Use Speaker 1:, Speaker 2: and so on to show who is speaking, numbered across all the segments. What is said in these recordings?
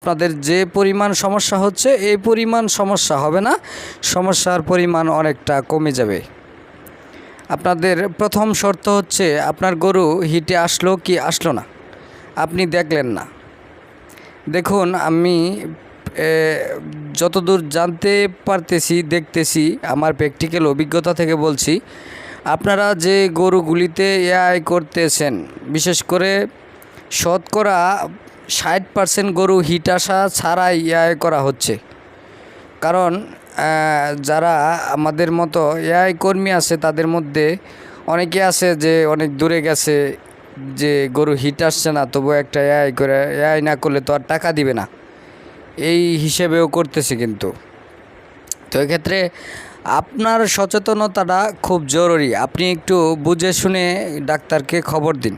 Speaker 1: আপনাদের যে পরিমাণ সমস্যা হচ্ছে এই পরিমাণ সমস্যা হবে না, সমস্যার পরিমাণ অনেকটা কমে যাবে। আপনাদের প্রথম শর্ত হচ্ছে আপনার গরু হিটে আসলো কি আসলো না আপনি দেখলেন না। দেখুন, আমি যতদূর জানতে পারতেছি, দেখতেছি, আমার প্র্যাকটিক্যাল অভিজ্ঞতা থেকে বলছি, আপনারা যে গরুগুলিতে এআই করতেছেন, বিশেষ করে শতকরা 60% গরু হিট আসা ছাড়াই এআই করা হচ্ছে। কারণ যারা আমাদের মতো এআই কর্মী আছে তাদের মধ্যে অনেকে আছে যে অনেক দূরে গেছে, যে গরু হিট আসছে না তবু একটা এআই করে, এআই না করলে তো আর টাকা দিবে না, এই হিসেবেও করতেছে। কিন্তু তো এক্ষেত্রে আপনার সচেতনতাটা খুব জরুরি। আপনি একটু বুঝে শুনে ডাক্তারকে খবর দিন,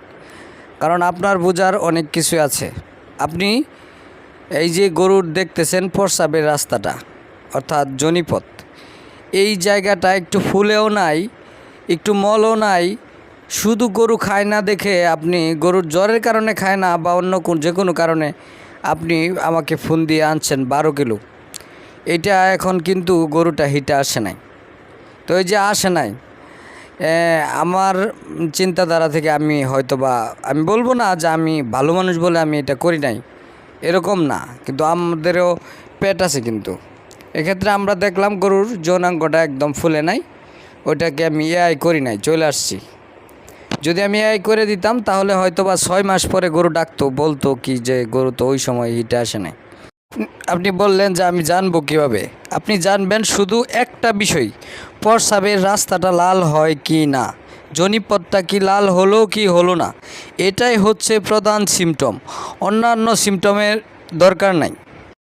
Speaker 1: কারণ আপনার বোঝার অনেক কিছু আছে। আপনি এই যে গরুর দেখতেছেন প্রস্রাবের রাস্তাটা অর্থাৎ জনিপথ, এই জায়গাটা একটু ফুলেও নাই, একটু মলও নাই, শুধু গরু খায় না দেখে আপনি গরুর জ্বরের কারণে খায় না বা অন্য যে কোনো কারণে আপনি আমাকে ফোন দিয়ে আনছেন 12 কিলো, এটা এখন কিন্তু গরুটা হিটে আসে নাই। তো এই যে আসে নাই, আমার চিন্তাধারা থেকে আমি হয়তোবা আমি বলবো না যে আমি ভালো মানুষ বলে আমি এটা করি নাই, এরকম না, কিন্তু আমাদেরও পেট আছে। কিন্তু এক্ষেত্রে আমরা দেখলাম গরুর যৌনাঙ্গটা একদম ফুলে নাই, ওইটাকে আমি এআই করি নাই, চলে আসছি। যদি আমি এআই করে দিতাম তাহলে হয়তোবা 6 মাস পরে গরু ডাকতো, বলতো কি যে গরু তো ওই সময় হিটে আসে নাই। আপনি বললেন যে আমি জানবো কীভাবে? আপনি জানবেন শুধু একটা বিষয়, প্রস্রাবের রাস্তাটা লাল হয় কি না, জনিপথটা কি লাল হলো কি হলো না, এটাই হচ্ছে প্রধান সিমটম। অন্যান্য সিমটমের দরকার নাই।